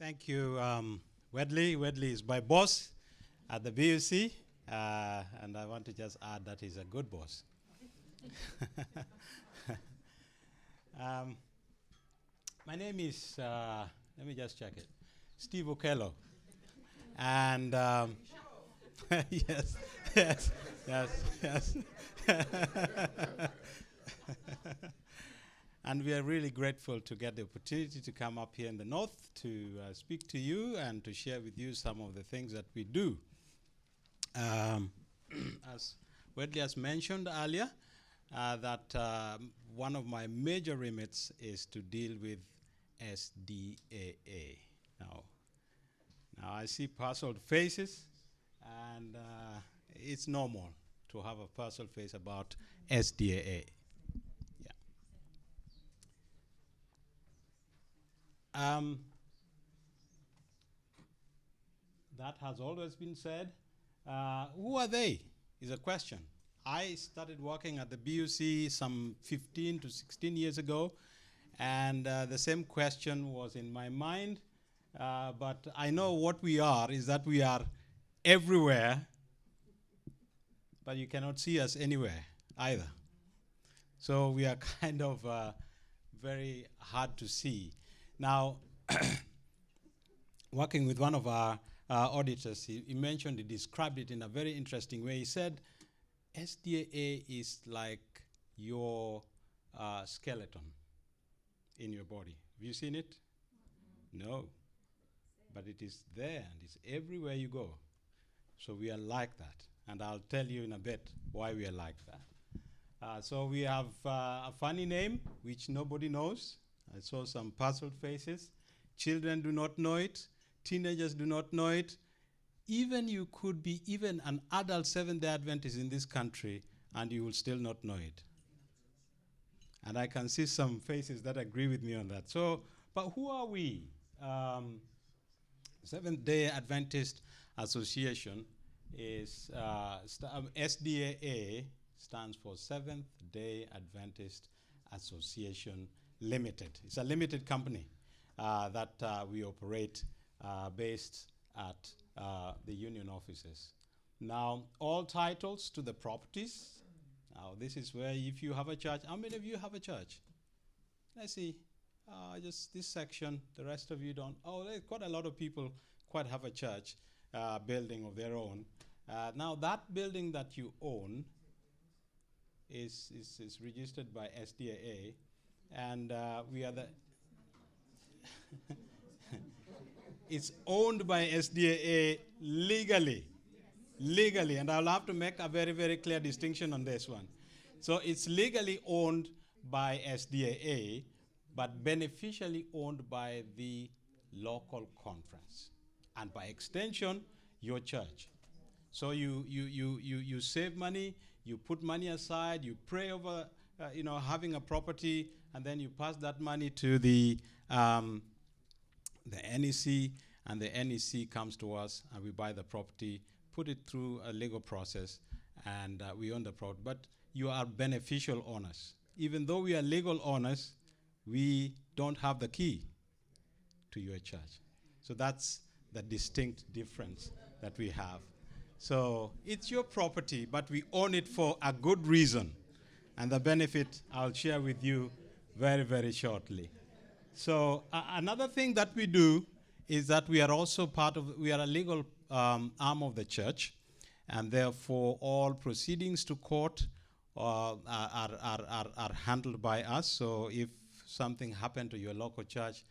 Thank you, Wedley. Wedley is my boss at the BUC, and I want to just add that he's a good boss. My name is, let me just check it, Steve Okelo. And yes, yes, yes, yes. And we are really grateful to get the opportunity to come up here in the north to speak to you and to share with you some of the things that we do. As Wedley has mentioned earlier, that one of my major remits is to deal with SDAA. Now I see puzzled faces, and it's normal to have a puzzled face about SDAA. That has always been said. Who are they is a question. I started working at the BUC some 15 to 16 years ago, and the same question was in my mind. But I know what we are is that we are everywhere, but you cannot see us anywhere either. So we are kind of very hard to see. Now, working with one of our auditors, he mentioned, he described it in a very interesting way. He said, SDAA is like your skeleton in your body. Have you seen it? No. But it is there, and it's everywhere you go. So we are like that. And I'll tell you in a bit why we are like that. So we have a funny name, which nobody knows. I saw some puzzled faces. Children do not know it. Teenagers do not know it. Even you could be even an adult Seventh-day Adventist in this country, and you will still not know it. And I can see some faces that agree with me on that. So, but who are we? Seventh-day Adventist Association is, SDAA stands for Seventh-day Adventist Association Limited. It's a limited company that we operate based at the union offices. Now, all titles to the properties. Now, this is where if you have a church, how many of you have a church? Let's see. Just this section, the rest of you don't. Oh, there's quite a lot of people quite have a church building of their own. Now, that building that you own is registered by SDAA, and we are the... It's owned by SDAA legally. Legally, and I'll have to make a very, very clear distinction on this one. So it's legally owned by SDAA, but beneficially owned by the local conference, and by extension, your church. So you save money, you put money aside, you pray over, having a property, and then you pass that money to the NEC, and the NEC comes to us, and we buy the property, put it through a legal process, and we own the property. But you are beneficial owners. Even though we are legal owners, we don't have the key to your church. So that's the distinct difference that we have. So it's your property, but we own it for a good reason. And the benefit I'll share with you very, very shortly. So another thing that we do is that we are also we are a legal arm of the church, and therefore all proceedings to court are handled by us. So if something happened to your local church,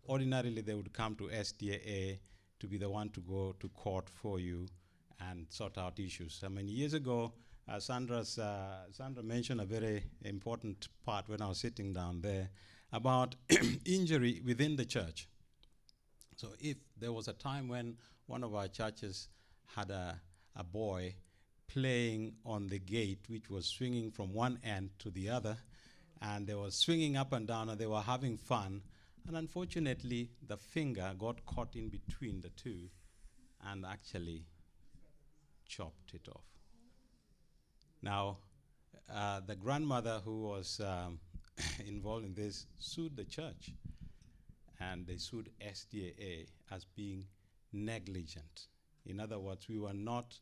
ordinarily they would come to SDAA to be the one to go to court for you and sort out issues. I mean, years ago, Sandra mentioned a very important part when I was sitting down there about injury within the church. So if there was a time when one of our churches had a boy playing on the gate, which was swinging from one end to the other, and they were swinging up and down, and they were having fun, and unfortunately, the finger got caught in between the two and actually chopped it off. Now, the grandmother who was involved in this sued the church, and they sued SDAA as being negligent. In other words, we were not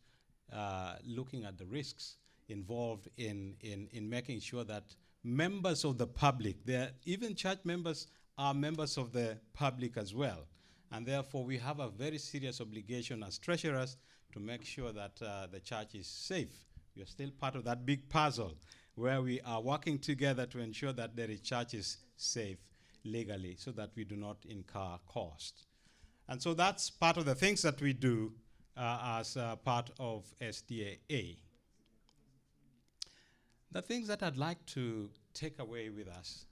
looking at the risks involved in making sure that members of the public, even church members are members of the public as well. And therefore, we have a very serious obligation as treasurers to make sure that the church is safe. We are still part of that big puzzle where we are working together to ensure that the church is safe legally so that we do not incur cost. And so that's part of the things that we do as part of SDAA. The things that I'd like to take away with us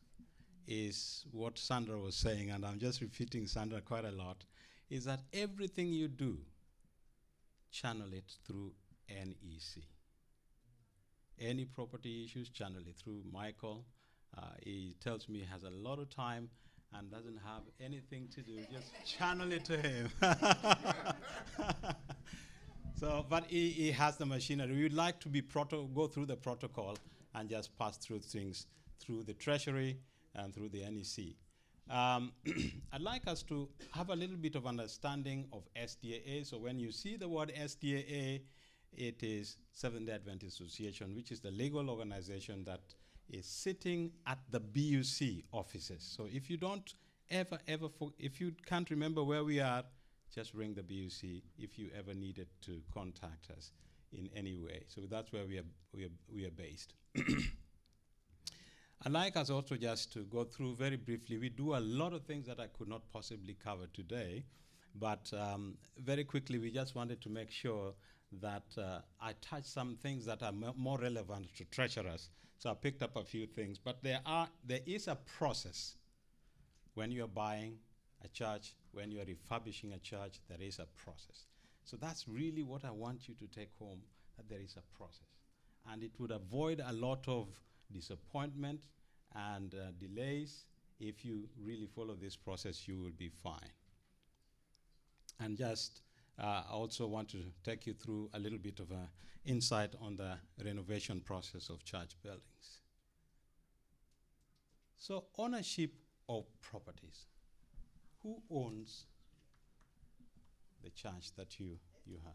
is what Sandra was saying, and I'm just repeating Sandra quite a lot, is that everything you do, channel it through NEC. Any property issues, channel it through Michael. He tells me he has a lot of time and doesn't have anything to do. Just channel it to him. So, but he has the machinery. We would like to be go through the protocol and just pass through things through the Treasury and through the NEC. I'd like us to have a little bit of understanding of SDAA. So when you see the word SDAA, it is Seventh-day Adventist Association, which is the legal organization that is sitting at the BUC offices. So if you don't if you can't remember where we are, just ring the BUC if you ever needed to contact us in any way. So that's where we are based. I'd like us also just to go through very briefly. We do a lot of things that I could not possibly cover today, but very quickly we just wanted to make sure that I touch some things that are more relevant to treasurers. So I picked up a few things, but there is a process when you're buying a church, when you're refurbishing a church, there is a process. So that's really what I want you to take home, that there is a process. And it would avoid a lot of disappointment and delays. If you really follow this process, you will be fine. And just I also want to take you through a little bit of an insight on the renovation process of church buildings. So ownership of properties. Who owns the church that you have?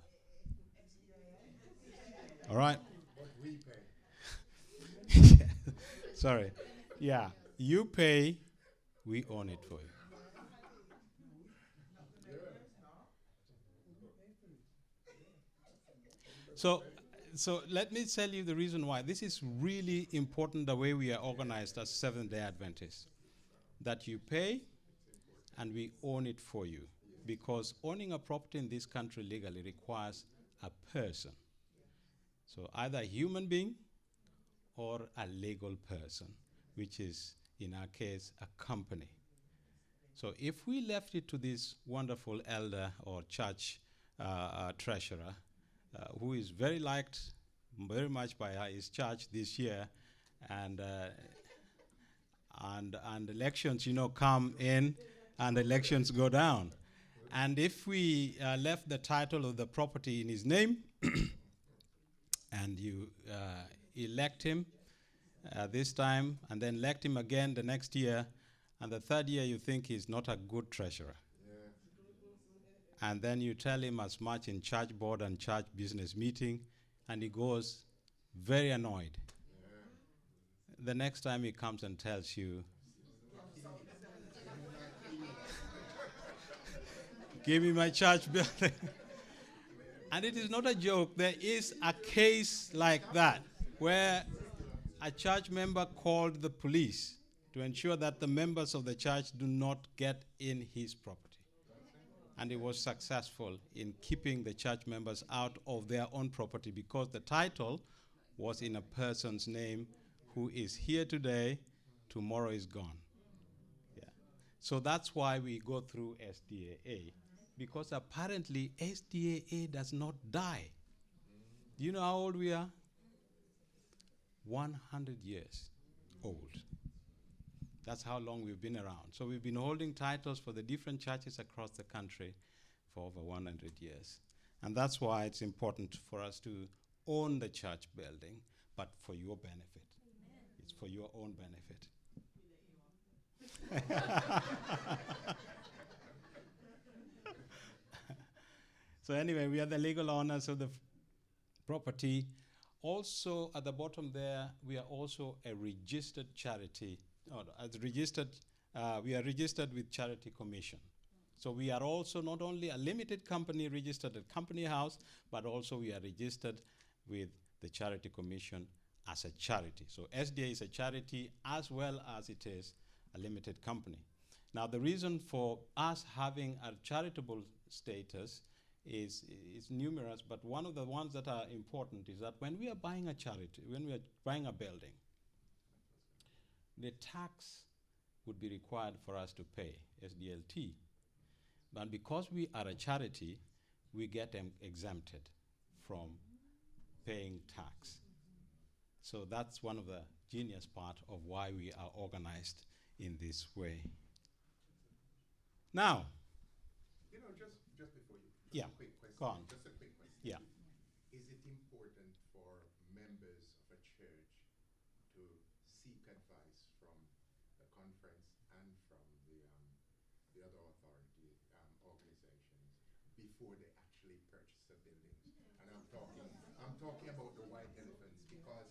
All right. What we pay. Sorry. Yeah. You pay, we own it for you. So let me tell you the reason why. This is really important, the way we are organized as Seventh-day Adventists. That you pay and we own it for you. Because owning a property in this country legally requires a person. So either a human being or a legal person, which is, in our case, a company. So if we left it to this wonderful elder or church treasurer, who is very liked very much by his church this year, and elections, come in and elections go down. And if we left the title of the property in his name, and you elect him this time, and then elect him again the next year, and the third year you think he's not a good treasurer. And then you tell him as much in church board and church business meeting, and he goes very annoyed. The next time he comes and tells you, give me my church building. And it is not a joke. There is a case like that where a church member called the police to ensure that the members of the church do not get in his property. And he was successful in keeping the church members out of their own property because the title was in a person's name who is here today, tomorrow is gone. Yeah. So that's why we go through SDAA, because apparently SDAA does not die. Do you know how old we are? 100 years old. That's how long we've been around. So we've been holding titles for the different churches across the country for over 100 years. And that's why it's important for us to own the church building, but for your benefit. Amen. It's for your own benefit. So anyway, we are the legal owners of the property. Also, at the bottom there, we are also a registered charity. We are registered with Charity Commission. So we are also not only a limited company registered at Company House, but also we are registered with the Charity Commission as a charity. So SDA is a charity as well as it is a limited company. Now the reason for us having a charitable status is numerous, but one of the ones that are important is that when we are buying a charity, when we are buying a building, the tax would be required for us to pay, SDLT. But because we are a charity, we get exempted from paying tax. So that's one of the genius part of why we are organized in this way. Now, just before you, yeah, a quick question. go on. Just a quick question. Yeah. Is it important for members of a church to seek advice from the conference and from the other authority organizations before they actually purchase the buildings? And I'm talking about the white elephants, because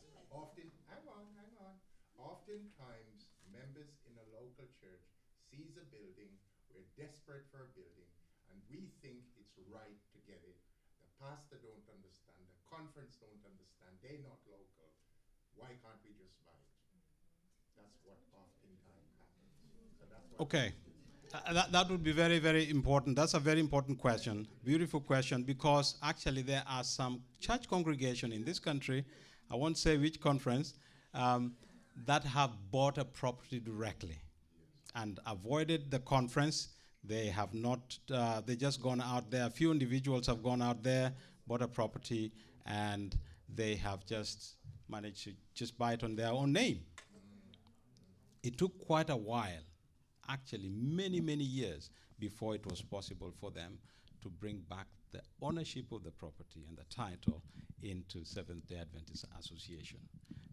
oftentimes members in a local church sees a building, we're desperate for a building, and we think it's right to get it. The pastor don't understand, the conference don't understand, they're not local. Why can't we just buy it? That's what oftentimes happens. So that's what Okay. That would be very, very important. That's a very important question. Beautiful question, because actually there are some church congregation in this country, I won't say which conference, that have bought a property directly and avoided the conference. They have not, they just gone out there. A few individuals have gone out there, bought a property, and they have just managed to just buy it on their own name. It took quite a while, actually many, many years, before it was possible for them to bring back the ownership of the property and the title into Seventh-day Adventist Association.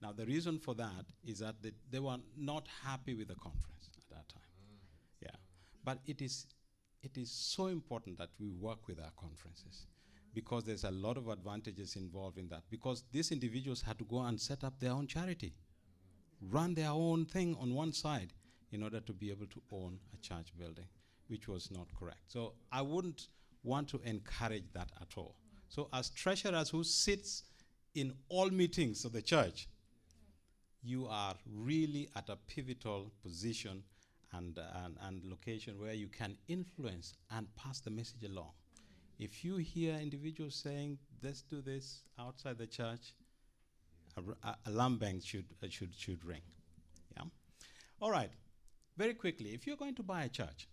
Now, the reason for that is that they were not happy with the conference at that time. Yeah, but it is so important that we work with our conferences, because there's a lot of advantages involved in that, because these individuals had to go and set up their own charity, run their own thing on one side in order to be able to own a church building, which was not correct. So I wouldn't want to encourage that at all. So as treasurers who sits in all meetings of the church, you are really at a pivotal position and location where you can influence and pass the message along. If you hear individuals saying, let's do this outside the church, alarm bells should ring. Yeah. All right. Very quickly, if you're going to buy a church,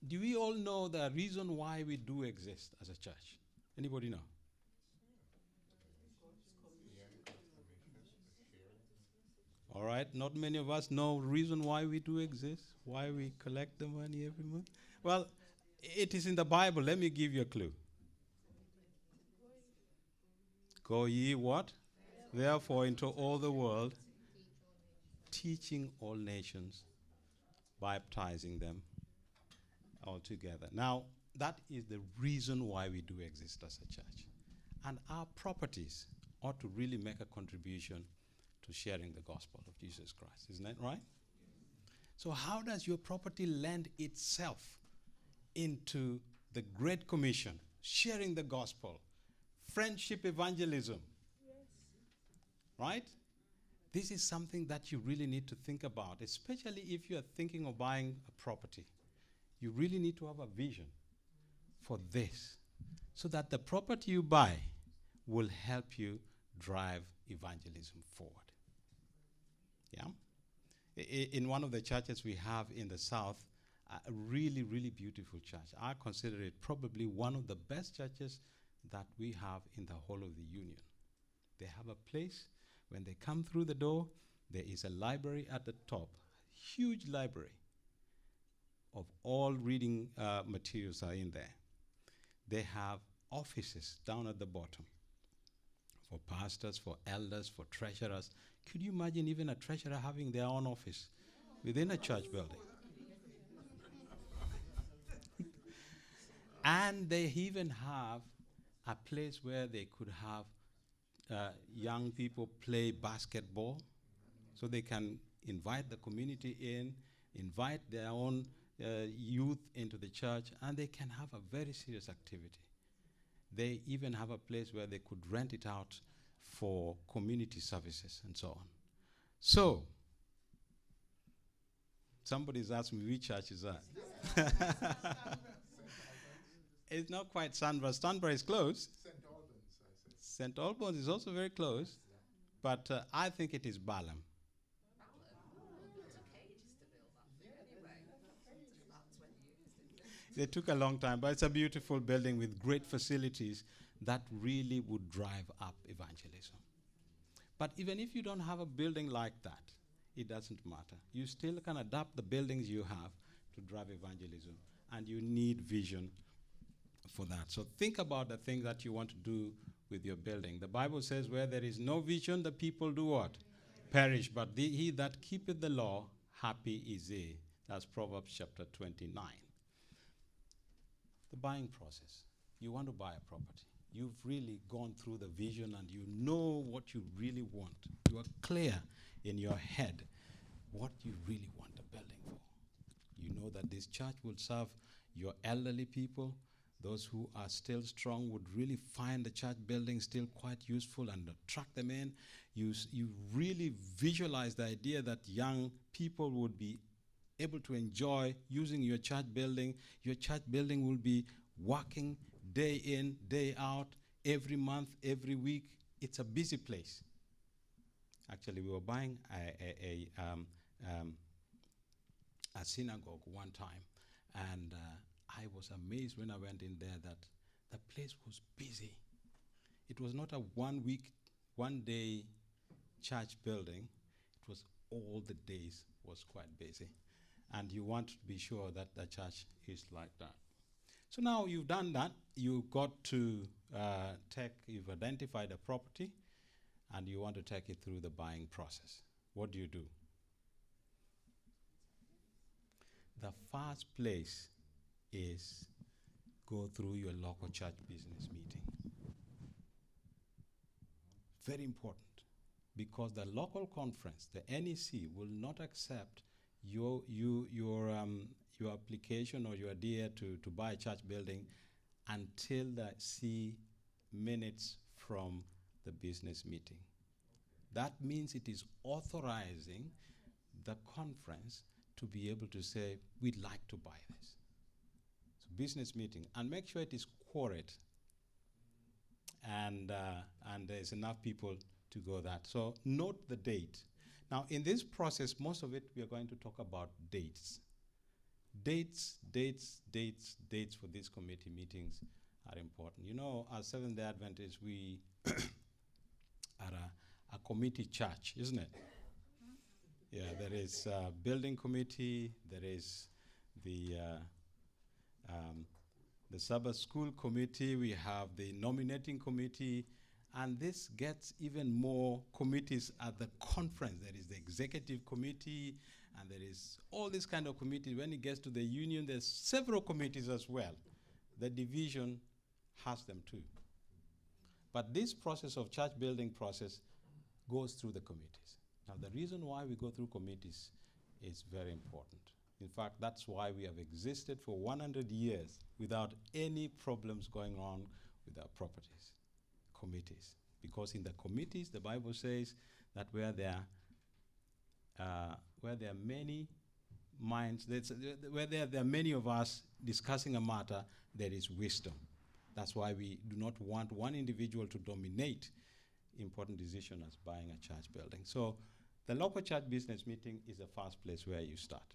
do we all know the reason why we do exist as a church? Anybody know? All right, not many of us know reason why we do exist, why we collect the money every month. Well, it is in the Bible. Let me give you a clue. Go ye what? Therefore into all the world, teaching all nations, baptizing them all together. Now, that is the reason why we do exist as a church. And our properties ought to really make a contribution to sharing the gospel of Jesus Christ. Isn't that right? So how does your property lend itself into the Great Commission, sharing the gospel, friendship evangelism? Yes. Right? This is something that you really need to think about, especially if you are thinking of buying a property. You really need to have a vision for this, so that the property you buy will help you drive evangelism forward. Yeah? In one of the churches we have in the south, a really, really beautiful church. I consider it probably one of the best churches that we have in the whole of the union. They have a place, when they come through the door, there is a library at the top, huge library of all reading materials are in there. They have offices down at the bottom for pastors, for elders, for treasurers. Could you imagine even a treasurer having their own office within a church building. And they even have a place where they could have young people play basketball, so they can invite the community in, invite their own youth into the church, and they can have a very serious activity. They even have a place where they could rent it out for community services and so on. So, somebody's asked me, which church is that? It's not quite Sandra. Sandra is close. St. Albans, I said. St. Albans is also very close, but I think it is Balaam. They took a long time, but it's a beautiful building with great facilities that really would drive up evangelism. But even if you don't have a building like that, it doesn't matter. You still can adapt the buildings you have to drive evangelism, and you need vision for that. So think about the thing that you want to do with your building. The Bible says where there is no vision, the people do what? Perish. But he that keepeth the law, happy is he. That's Proverbs chapter 29. The buying process. You want to buy a property. You've really gone through the vision and you know what you really want. You are clear in your head what you really want the building for. You know that this church will serve your elderly people. Those who are still strong would really find the church building still quite useful and attract them in. You really visualize the idea that young people would be able to enjoy using your church building. Your church building will be working day in, day out, every month, every week. It's a busy place. Actually, we were buying a synagogue one time, and I was amazed when I went in there that the place was busy. It was not a one day church building. It was all the days was quite busy. And you want to be sure that the church is like that. So now you've done that. You've got to you've identified a property, and you want to take it through the buying process. What do? The first place is go through your local church business meeting. Very important, because the local conference, the NEC, will not accept your application or your idea to buy a church building until they see minutes from the business meeting. That means it is authorizing the conference to be able to say, we'd like to buy this. So business meeting, and make sure it is quorate, and there's enough people to go that. So note the date. Now in this process, most of it we are going to talk about dates. Dates for these committee meetings are important. You know, as Seventh-day Adventists, we are a committee church, isn't it? Yeah, there is a building committee, there is the Sabbath school committee, we have the nominating committee, and this gets even more committees at the conference. There is the executive committee, and there is all this kind of committee. When it gets to the union, there's several committees as well. The division has them too. But this process of church building process goes through the committees. Now, the reason why we go through committees is very important. In fact, that's why we have existed for 100 years without any problems going on with our properties. Committees. Because in the committees, the Bible says that where there are many minds, where there are many of us discussing a matter, there is wisdom. That's why we do not want one individual to dominate important decision as buying a church building. So the local church business meeting is the first place where you start.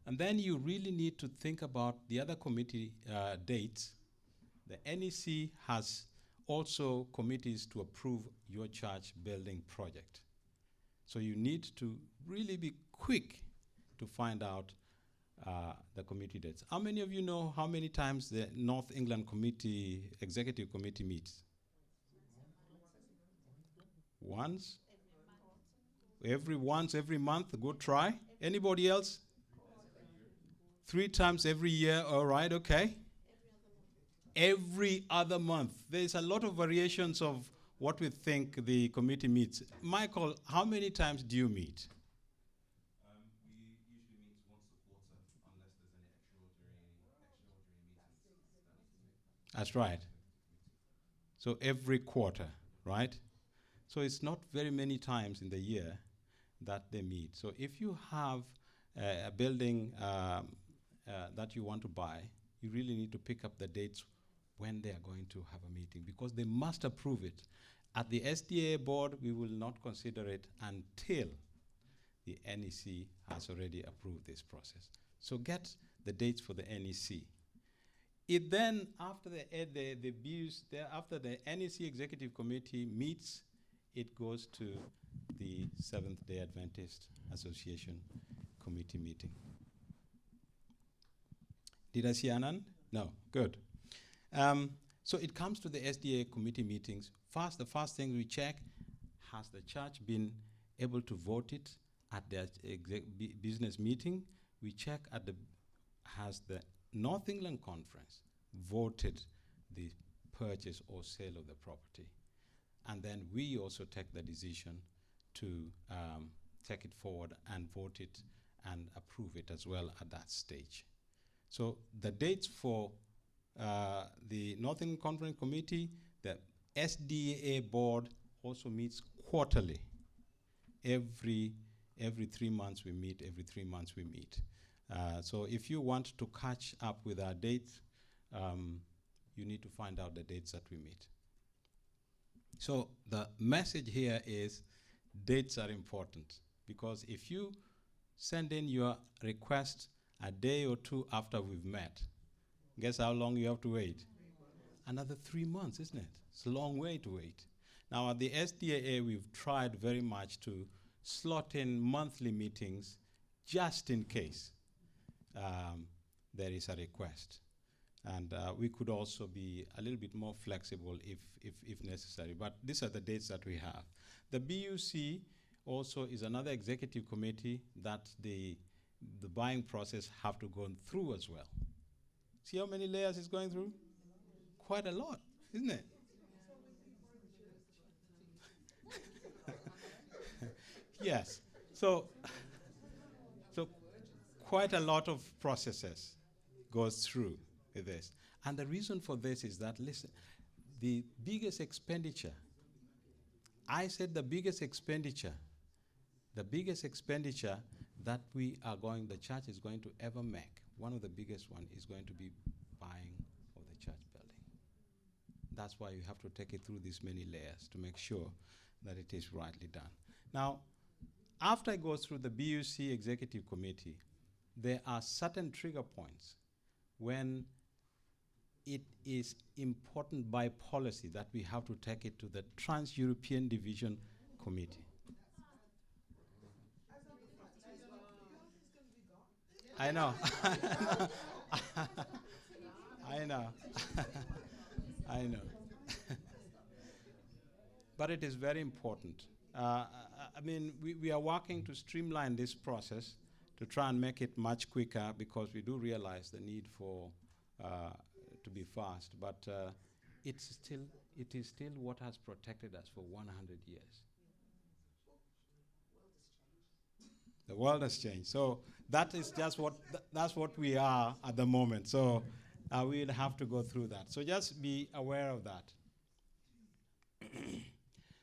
And then you really need to think about the other committee dates. The NEC has also committees to approve your church building project. So you need to really be quick to find out the committee dates. How many of you know how many times the North England Executive Committee meets? Once? Every month, good try. Anybody else? 3 times every year, all right, okay. Every other month. There's a lot of variations of what we think the committee meets. Michael, how many times do you meet? We usually meet once a quarter, unless there's any extraordinary meetings. That's right. So every quarter, right? So it's not very many times in the year that they meet. So if you have a building that you want to buy, you really need to pick up the dates when they are going to have a meeting, because they must approve it. At the SDAA board, we will not consider it until the NEC has already approved this process. So get the dates for the NEC. It then, after after the NEC Executive Committee meets, it goes to the Seventh-day Adventist Association Committee meeting. Did I see Anand? No, good. So it comes to the SDA committee meetings. The first thing we check, has the church been able to vote it at their business meeting? We check has the North England Conference voted the purchase or sale of the property? And then we also take the decision to take it forward and vote it and approve it as well at that stage. So the dates for the North England Conference Committee, the SDAA board also meets quarterly. Every 3 months we meet, so if you want to catch up with our dates, you need to find out the dates that we meet. So the message here is dates are important, because if you send in your request a day or 2 after we've met, guess how long you have to wait? Another 3 months, isn't it? It's a long way to wait. Now at the SDAA, we've tried very much to slot in monthly meetings just in case there is a request. And we could also be a little bit more flexible if necessary. But these are the dates that we have. The BUC also is another executive committee that the buying process have to go through as well. See how many layers it's going through? Quite a lot, isn't it? Yes. So quite a lot of processes goes through with this. And the reason for this is that, listen, the biggest expenditure, the biggest expenditure that the church is going to ever make, one of the biggest one is going to be buying of the church building. That's why you have to take it through these many layers to make sure that it is rightly done. Now, after it goes through the BUC Executive Committee, there are certain trigger points when it is important by policy that we have to take it to the Trans-European Division Committee. I know. I know. I know. But it is very important. I mean, we are working to streamline this process to try and make it much quicker, because we do realize the need for to be fast. But it is still what has protected us for 100 years. The world has changed. So that is just that's what we are at the moment. So we'll have to go through that. So just be aware of that.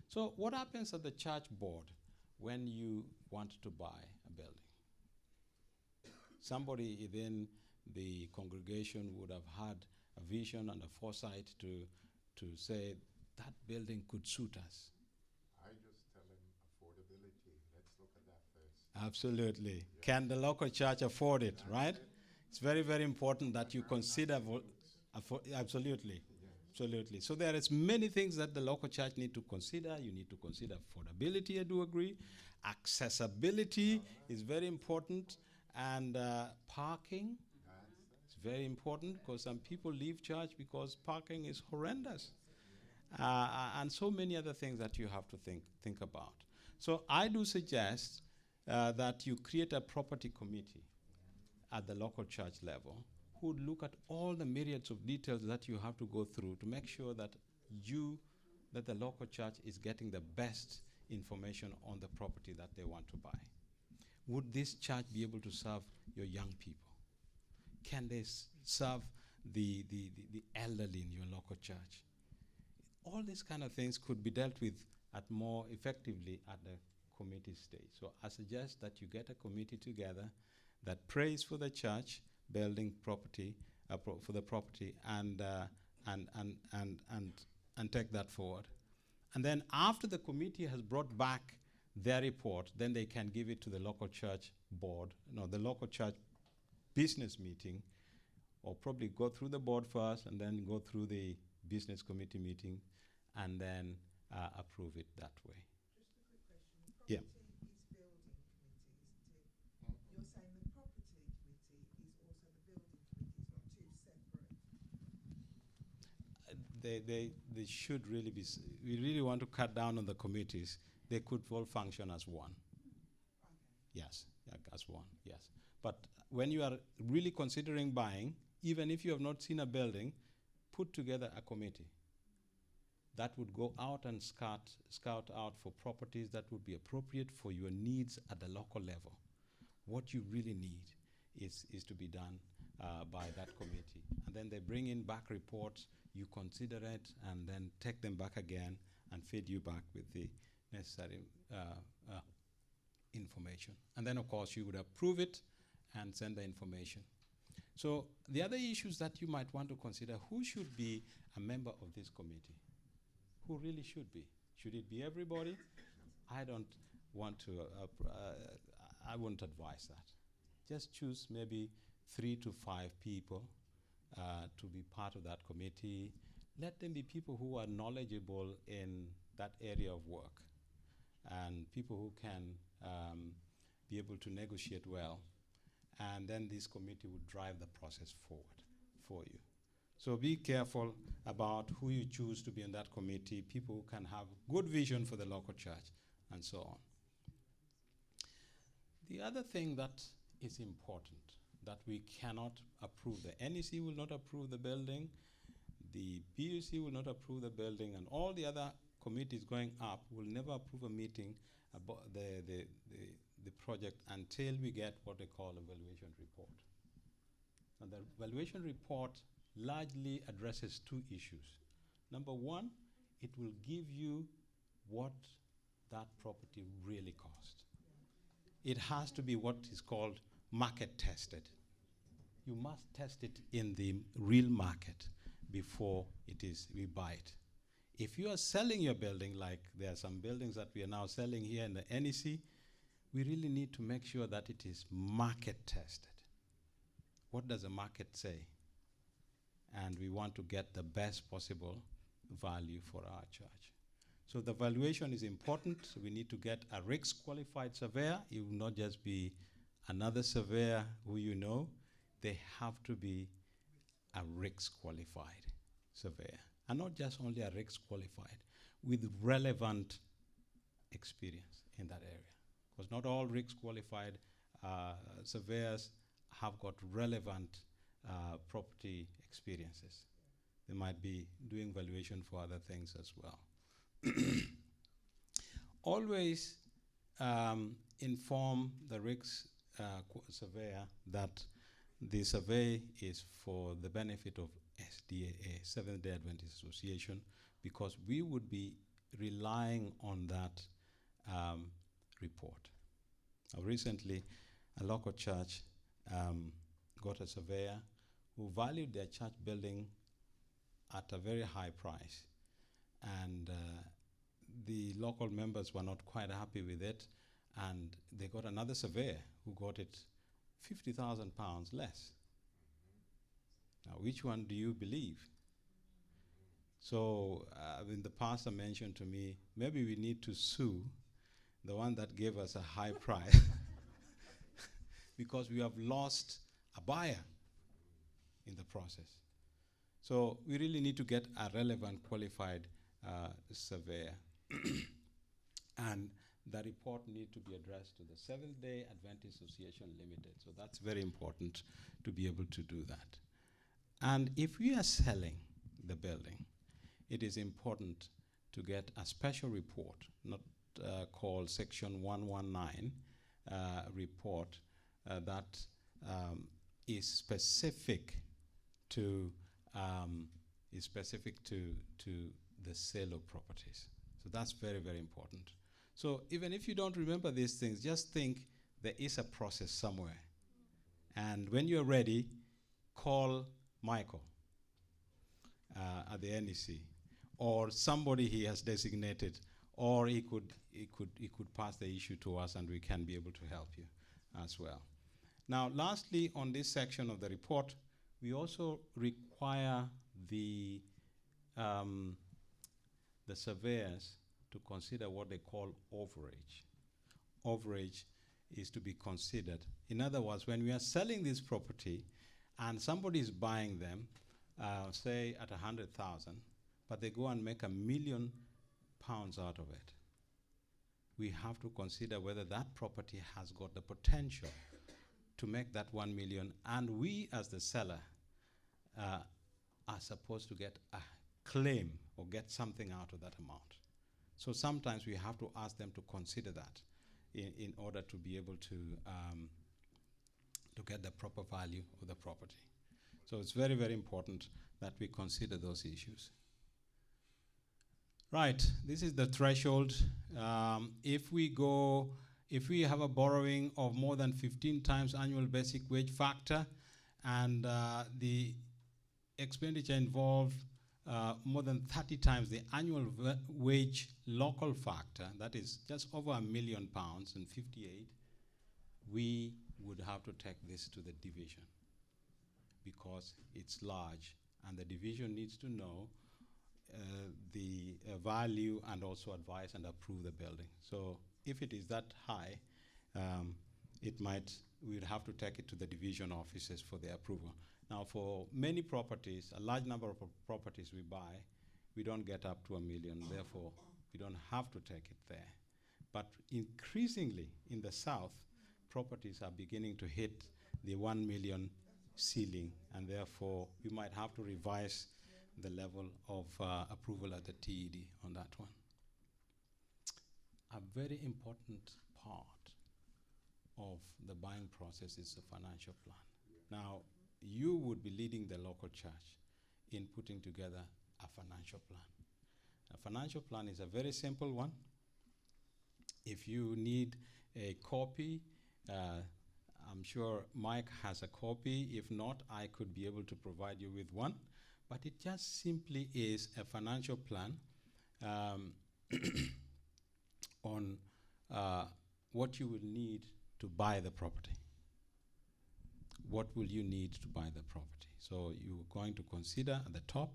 So what happens at the church board when you want to buy a building? Somebody within the congregation would have had a vision and a foresight to say that building could suit us. I just tell them affordability. Let's look at that first. Absolutely. Yeah. Can the local church afford it, right? It's very, very important that you consider. Absolutely. Absolutely. So there is many things that the local church need to consider. You need to consider affordability, I do agree. Accessibility is very important. And parking is very important, because some people leave church because parking is horrendous. And so many other things that you have to think about. So I do suggest that you create a property committee at the local church level who would look at all the myriads of details that you have to go through to make sure that the local church is getting the best information on the property that they want to buy. Would this church be able to serve your young people? Can they serve the elderly in your local church? All these kind of things could be dealt with more effectively at the committee stage. So I suggest that you get a committee together that prays for the church building property, for the property, and take that forward. And then after the committee has brought back their report, then they can give it to the local church board, the local church business meeting, or probably go through the board first and then go through the business committee meeting and then approve it that way. Just a quick question. Yeah. Property is building committee, isn't it? You're saying the property committee is also the building committee, it's not two separate. They should really be, we really want to cut down on the committees. They could all function as one. Okay. Yes, as one, yes. But when you are really considering buying, even if you have not seen a building, put together a committee that would go out and scout out for properties that would be appropriate for your needs at the local level. What you really need is to be done by that committee. And then they bring in back reports, you consider it, and then take them back again and feed you back with the necessary information. And then, of course, you would approve it and send the information. So the other issues that you might want to consider, who should be a member of this committee? Who really should be? Should it be everybody? I don't want to, I wouldn't advise that. Just choose maybe 3 to 5 people to be part of that committee. Let them be people who are knowledgeable in that area of work and people who can be able to negotiate well. And then this committee would drive the process forward for you. So be careful about who you choose to be in that committee, people who can have good vision for the local church, and so on. The other thing that is important, that we cannot approve, the NEC will not approve the building, the PUC will not approve the building, and all the other committees going up will never approve a meeting about the project until we get what they call a valuation report. And the valuation report largely addresses 2 issues. Number one, it will give you what that property really cost. It has to be what is called market tested. You must test it in the real market before we buy it. If you are selling your building, like there are some buildings that we are now selling here in the NEC, we really need to make sure that it is market tested. What does the market say? And we want to get the best possible value for our church. So the valuation is important. So we need to get a RICS qualified surveyor. It will not just be another surveyor who you know. They have to be a RICS qualified surveyor. And not just only a RICS qualified, with relevant experience in that area. Because not all RICS qualified surveyors have got relevant property experiences. They might be doing valuation for other things as well. Always inform the RICS surveyor that the survey is for the benefit of SDAA, Seventh-day Adventist Association, because we would be relying on that report. Recently, a local church got a surveyor who valued their church building at a very high price. And the local members were not quite happy with it, and they got another surveyor who got it £50,000 less. Now, which one do you believe? So, in the pastor mentioned to me, maybe we need to sue the one that gave us a high price because we have lost a buyer in the process. So we really need to get a relevant, qualified surveyor. And the report need to be addressed to the Seventh-day Adventist Association Limited. So that's very important to be able to do that. And if we are selling the building, it is important to get a special report, not called Section 119 report that is specific to the sale of properties. So that's very, very important. So even if you don't remember these things, just think there is a process somewhere. And when you're ready, call Michael at the NEC, or somebody he has designated, or he could pass the issue to us and we can be able to help you as well. Now, lastly, on this section of the report, we also require the surveyors to consider what they call overage. Overage is to be considered. In other words, when we are selling this property and somebody is buying them, say at 100,000, but they go and make £1 million out of it, we have to consider whether that property has got the potential to make that 1 million, and we as the seller are supposed to get a claim or get something out of that amount. So sometimes we have to ask them to consider that in order to be able to get the proper value of the property. So it's very, very important that we consider those issues. Right, this is the threshold. If we have a borrowing of more than 15 times annual basic wage factor, and the expenditure involved more than 30 times the annual wage local factor, that is just over £1 million and 58, we would have to take this to the division because it's large, and the division needs to know the value and also advise and approve the building. So if it is that high, we'd have to take it to the division offices for the approval. Now, for many properties, a large number of properties we buy, we don't get up to £1 million, therefore we don't have to take it there. But increasingly in the south, properties are beginning to hit the 1 million ceiling, and therefore we might have to revise the level of approval at the TED on that one. A very important part of the buying process is the financial plan. Now, you would be leading the local church in putting together a financial plan. A financial plan is a very simple one. If you need a copy, I'm sure Mike has a copy. If not, I could be able to provide you with one. But it just simply is a financial plan on what you will need to buy the property. What will you need to buy the property? So you're going to consider at the top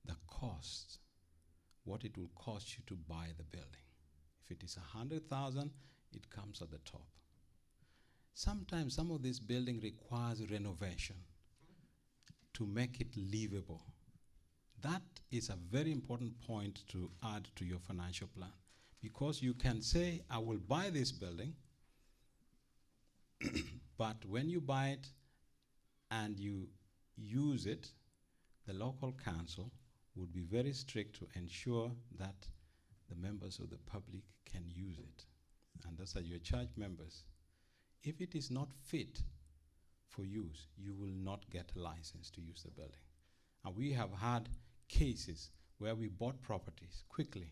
the cost, what it will cost you to buy the building. If it is 100,000, it comes at the top. Sometimes some of this building requires renovation to make it livable. That is a very important point to add to your financial plan, because you can say, I will buy this building, but when you buy it and you use it, the local council would be very strict to ensure that the members of the public can use it. And those are your church members. If it is not fit for use, you will not get a license to use the building. And we have had cases where we bought properties quickly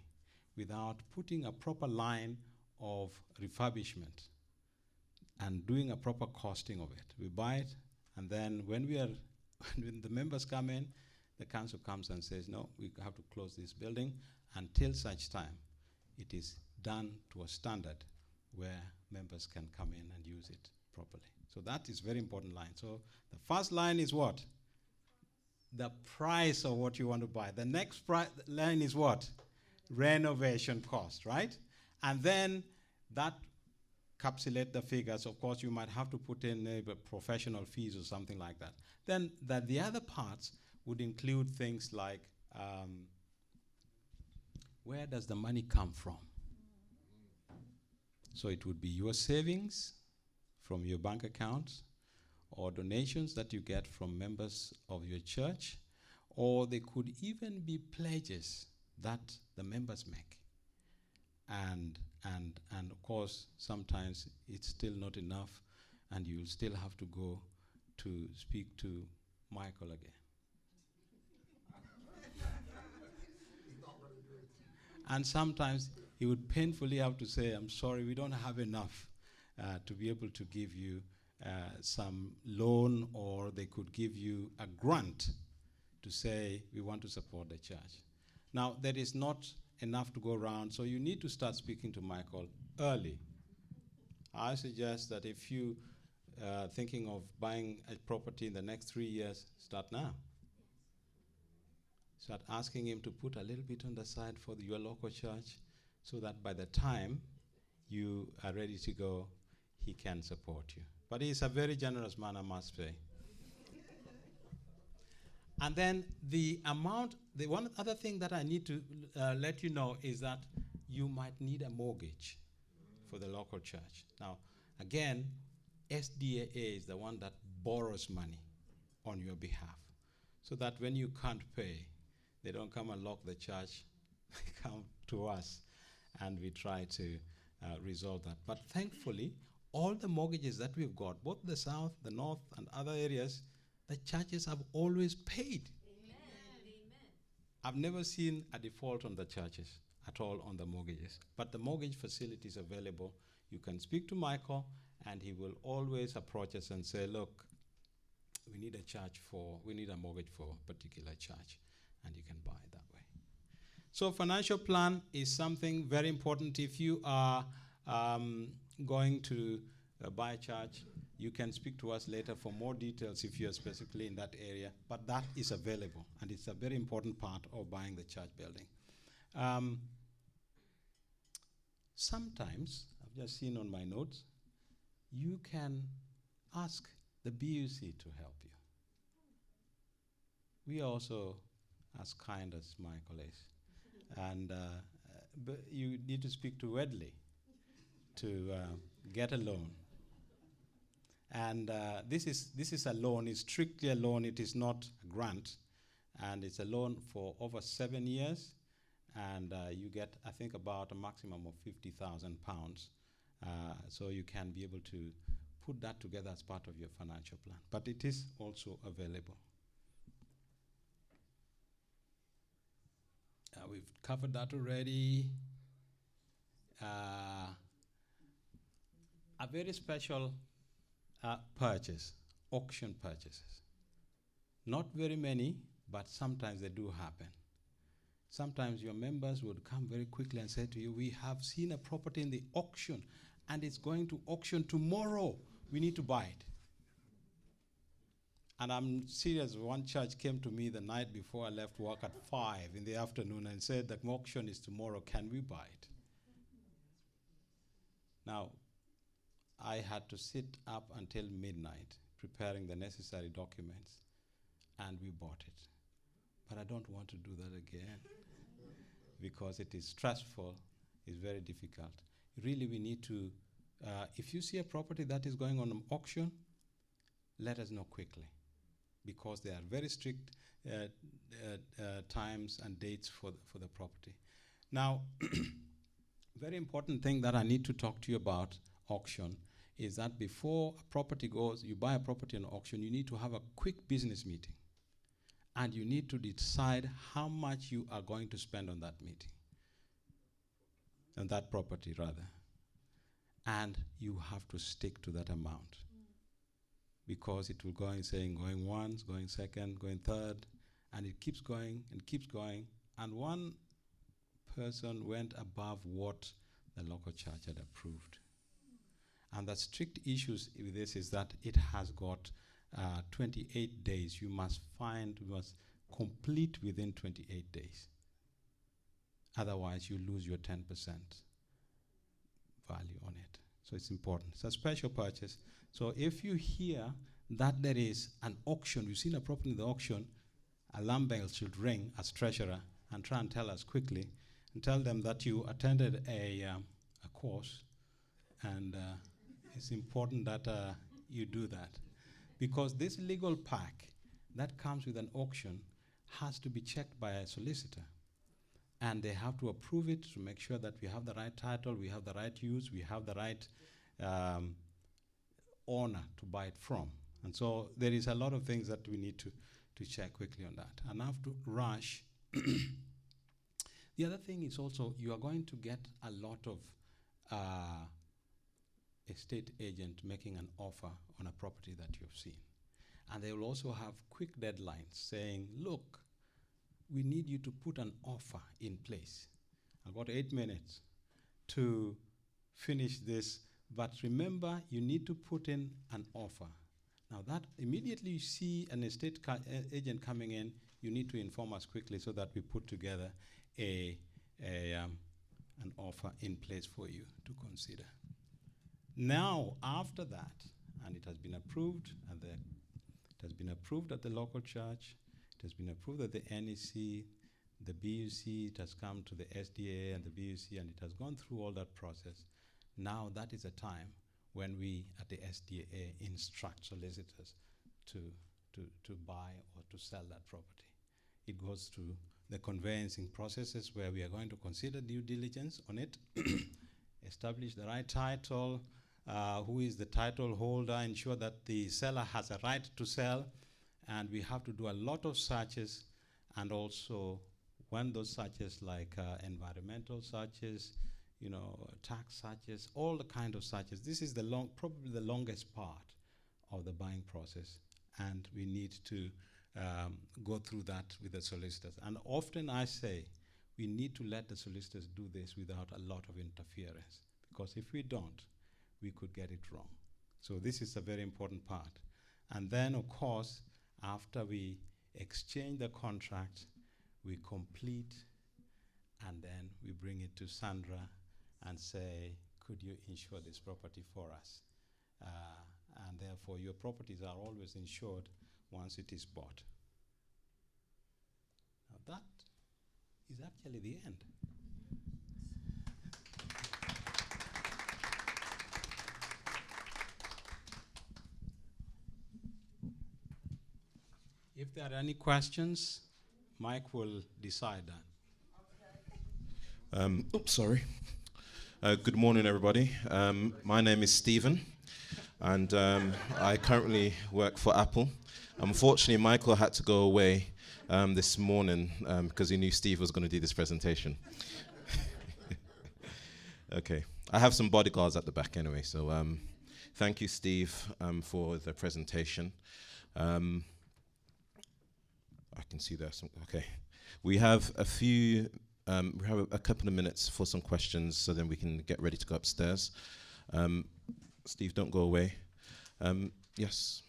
without putting a proper line of refurbishment and doing a proper costing of it. We buy it, and then when the members come in, the council comes and says, no, we have to close this building until such time it is done to a standard where members can come in and use it properly. So that is very important line. So the first line is what? The price of what you want to buy. The next line is what? Renovation cost, right? And then that encapsulate the figures. Of course, you might have to put in professional fees or something like that. Then the other parts would include things like where does the money come from? So it would be your savings from your bank accounts, or donations that you get from members of your church, or they could even be pledges that the members make. And of course, sometimes it's still not enough, and you'll still have to go to speak to Michael again. And sometimes he would painfully have to say, I'm sorry, we don't have enough to be able to give you some loan, or they could give you a grant to say, we want to support the church. Now, there is not enough to go around, so you need to start speaking to Michael early. I suggest that if you thinking of buying a property in the next 3 years, start now. Start asking him to put a little bit on the side for your local church, so that by the time you are ready to go, he can support you. But he's a very generous man, I must say. And then the amount, the one other thing that I need to let you know is that you might need a mortgage for the local church. Now, again, SDAA is the one that borrows money on your behalf, so that when you can't pay, they don't come and lock the church, they come to us, and we try to resolve that. But thankfully, all the mortgages that we've got, both the south, the north, and other areas, the churches have always paid. Amen. I've never seen a default on the churches at all on the mortgages. But the mortgage facility is available. You can speak to Michael, and he will always approach us and say, look, we need a mortgage for a particular church, and you can buy it that way. So financial plan is something very important. If you are going to buy a church, you can speak to us later for more details if you are specifically in that area, but that is available, and it's a very important part of buying the church building. Sometimes, I've just seen on my notes, you can ask the BUC to help you. We are also as kind as Michael is. And but you need to speak to Wedley to get a loan. And this is a loan. It's strictly a loan. It is not a grant. And it's a loan for over 7 years. And you get, I think, about a maximum of £50,000. So you can be able to put that together as part of your financial plan. But it is also available. We've covered that already. A very special purchase, auction purchases. Not very many, but sometimes they do happen. Sometimes your members would come very quickly and say to you, we have seen a property in the auction, and it's going to auction tomorrow. We need to buy it. And I'm serious, one church came to me the night before I left work at 5 in the afternoon and said, the auction is tomorrow, can we buy it? Now, I had to sit up until midnight preparing the necessary documents, and we bought it. But I don't want to do that again because it is stressful, it's very difficult. Really, we need to, if you see a property that is going on an auction, let us know quickly, because there are very strict times and dates for the property. Now, very important thing that I need to talk to you about auction is that before a property goes, you buy a property on auction, you need to have a quick business meeting. And you need to decide how much you are going to spend on that meeting, on that property rather. And you have to stick to that amount. Because it will go on saying going once, going second, going third, and it keeps going and keeps going. And one person went above what the local church had approved. And the strict issues with this is that it has got 28 days. You must complete within 28 days. Otherwise, you lose your 10% value on it. So it's important. It's a special purchase. So if you hear that there is an auction, you've seen a property in the auction, alarm bells should ring as treasurer and try and tell us quickly and tell them that you attended a course And it's important that you do that. Because this legal pack that comes with an auction has to be checked by a solicitor. And they have to approve it to make sure that we have the right title, we have the right use, we have the right owner to buy it from. And so there is a lot of things that we need to check quickly on that. And I have to rush. The other thing is also you are going to get a lot of estate agent making an offer on a property that you've seen. And they will also have quick deadlines saying, look, we need you to put an offer in place. I've got 8 minutes to finish this, but remember, you need to put in an offer. Now that immediately you see an estate agent coming in, you need to inform us quickly so that we put together an offer in place for you to consider. Now, after that, and it has been approved, and it has been approved at the local church, it has been approved at the NEC, the BUC, it has come to the SDAA and the BUC, and it has gone through all that process. Now that is a time when we at the SDAA instruct solicitors to buy or to sell that property. It goes through the conveyancing processes where we are going to consider due diligence on it, establish the right title, who is the title holder, ensure that the seller has a right to sell, and we have to do a lot of searches, and also when those searches like environmental searches, tax searches, all the kind of searches. This is probably the longest part of the buying process, and we need to go through that with the solicitors. And often I say we need to let the solicitors do this without a lot of interference, because if we don't, we could get it wrong. So this is a very important part. And then, of course, after we exchange the contract, we complete, and then we bring it to Sandra and say, could you insure this property for us? And therefore, your properties are always insured once it is bought. Now that is actually the end. If there are any questions, Mike will decide that. Sorry. Good morning, everybody. My name is Stephen, and I currently work for Apple. Unfortunately, Michael had to go away this morning because he knew Steve was going to do this presentation. Okay. I have some bodyguards at the back anyway, so thank you, Steve, for the presentation. I can see there's some. Okay. We have a few. We have a couple of minutes for some questions, so then we can get ready to go upstairs. Steve, don't go away. Yes.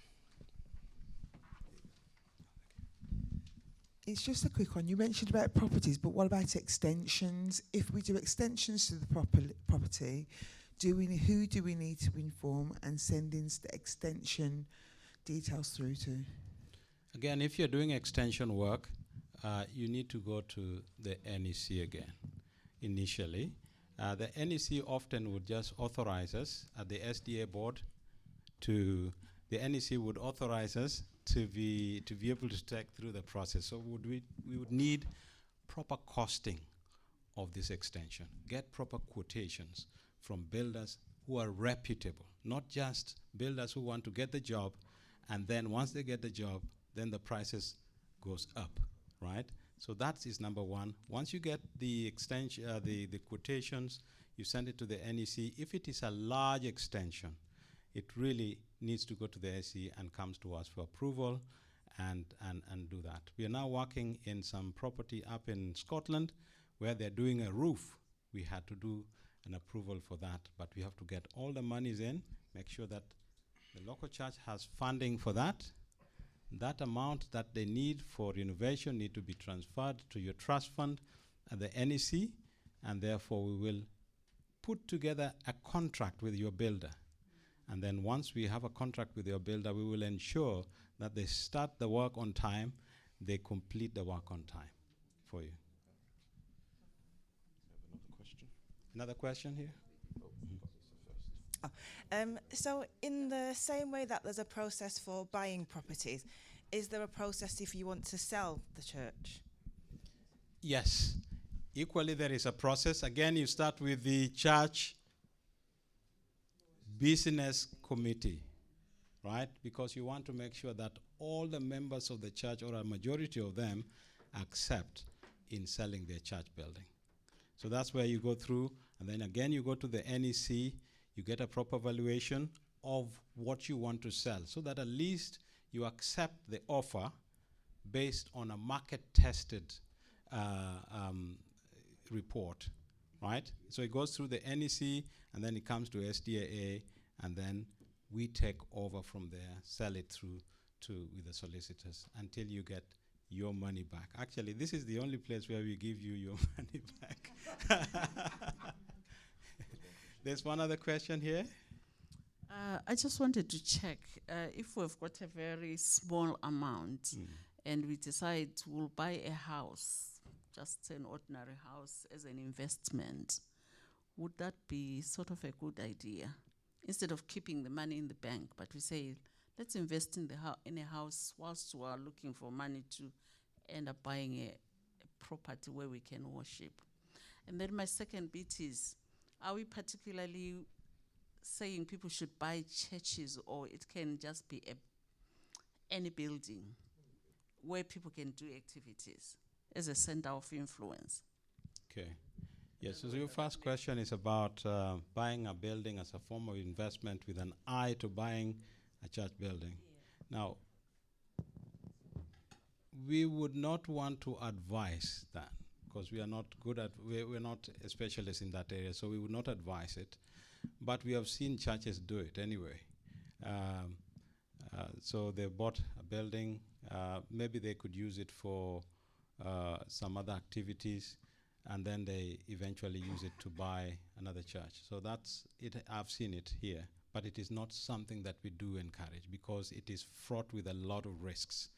It's just a quick one. You mentioned about properties, but what about extensions? If we do extensions to the property, who do we need to inform and send in the extension details through to? Again, if you're doing extension work, you need to go to the NEC again, initially. The NEC often would just authorize us at the SDA board the NEC would authorize us to be able to take through the process. So we would need proper costing of this extension, get proper quotations from builders who are reputable, not just builders who want to get the job, and then once they get the job, then the prices goes up, right? So that is number one. Once you get the extension, the quotations, you send it to the NEC. If it is a large extension, it really needs to go to the NEC and comes to us for approval and do that. We are now working in some property up in Scotland where they're doing a roof. We had to do an approval for that, but we have to get all the monies in, make sure that the local church has funding for that. That amount that they need for renovation need to be transferred to your trust fund at the NEC, and therefore we will put together a contract with your builder. And then once we have a contract with your builder, we will ensure that they start the work on time, they complete the work on time for you. Another question? Another question here? Oh, first. So in the same way that there's a process for buying properties, is there a process if you want to sell the church? Yes. Equally, there is a process. Again, you start with the church business committee, right? Because you want to make sure that all the members of the church, or a majority of them, accept in selling their church building. So that's where you go through, and then again you go to the NEC, you get a proper valuation of what you want to sell, so that at least you accept the offer based on a market-tested report, right? So it goes through the NEC, and then it comes to SDAA, and then we take over from there, sell it through with the solicitors until you get your money back. Actually, this is the only place where we give you your money back. There's one other question here. I just wanted to check if we've got a very small amount and we decide we'll buy a house, just an ordinary house as an investment, would that be sort of a good idea? Instead of keeping the money in the bank, but we say, let's invest in a house whilst we are looking for money to end up buying a property where we can worship. And then my second bit is, are we particularly saying people should buy churches, or it can just be any building where people can do activities as a center of influence? Okay. Yes, so your first question is about buying a building as a form of investment with an eye to buying a church building. Yeah. Now, we would not want to advise that, because we are not good at, we're not specialists in that area, so we would not advise it. But we have seen churches do it anyway. So they bought a building, maybe they could use it for some other activities, and then they eventually use it to buy another church. So that's it. I've seen it here, but it is not something that we do encourage, because it is fraught with a lot of risks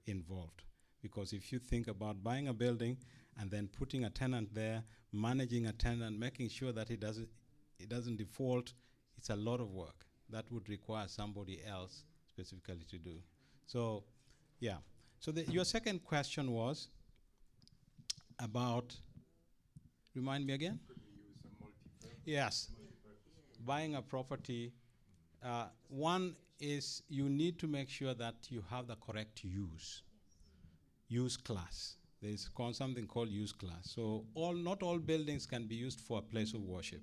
involved. Because if you think about buying a building and then putting a tenant there, managing a tenant, making sure that it doesn't default, it's a lot of work that would require somebody else specifically to do. So, yeah. So your second question was about, remind me again? Could we use a multi-purpose? Yes. Buying a property, one is you need to make sure that you have the correct use class. There's something called use class. So not all buildings can be used for a place of worship.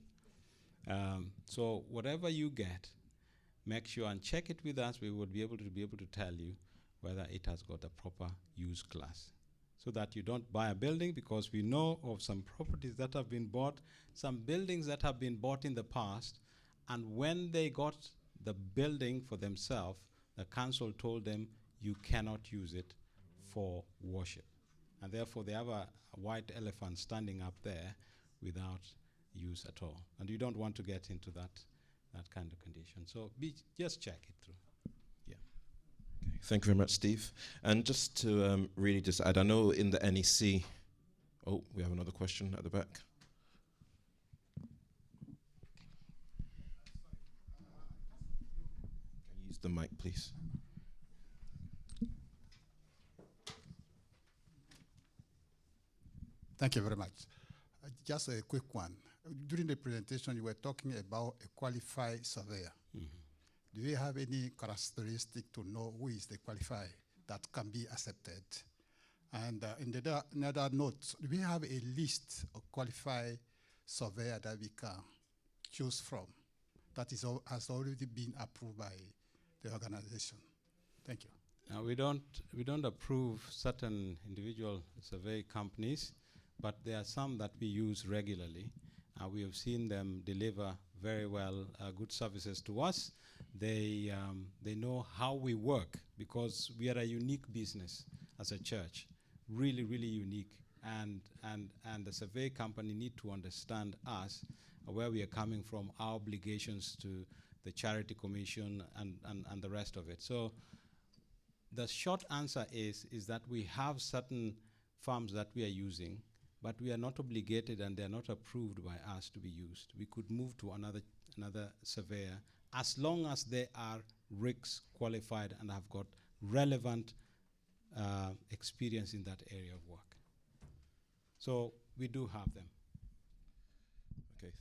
So whatever you get, make sure and check it with us. We would be able to tell you whether it has got a proper use class, so that you don't buy a building, because we know of some properties that have been bought, some buildings that have been bought in the past, and when they got the building for themselves, the council told them you cannot use it for worship. And therefore they have a white elephant standing up there without use at all. And you don't want to get into that kind of condition. So just check it through. Yeah. Okay, thank you very much, Steve. And just to really just add, I know in the NEC, oh, we have another question at the back. Can you use the mic, please? Thank you very much. Just a quick one. During the presentation, you were talking about a qualified surveyor. Mm-hmm. Do you have any characteristic to know who is the qualified that can be accepted? And in another note, do we have a list of qualified surveyor that we can choose from that has already been approved by the organization? Thank you. We don't approve certain individual survey companies, but there are some that we use regularly. We have seen them deliver very well good services to us. They know how we work, because we are a unique business as a church, really, really unique. And the survey company need to understand us, where we are coming from, our obligations to the Charity Commission and the rest of it. So the short answer is that we have certain firms that we are using, but we are not obligated and they are not approved by us to be used. We could move to another surveyor, as long as they are RICS qualified and have got relevant experience in that area of work. So we do have them. Okay.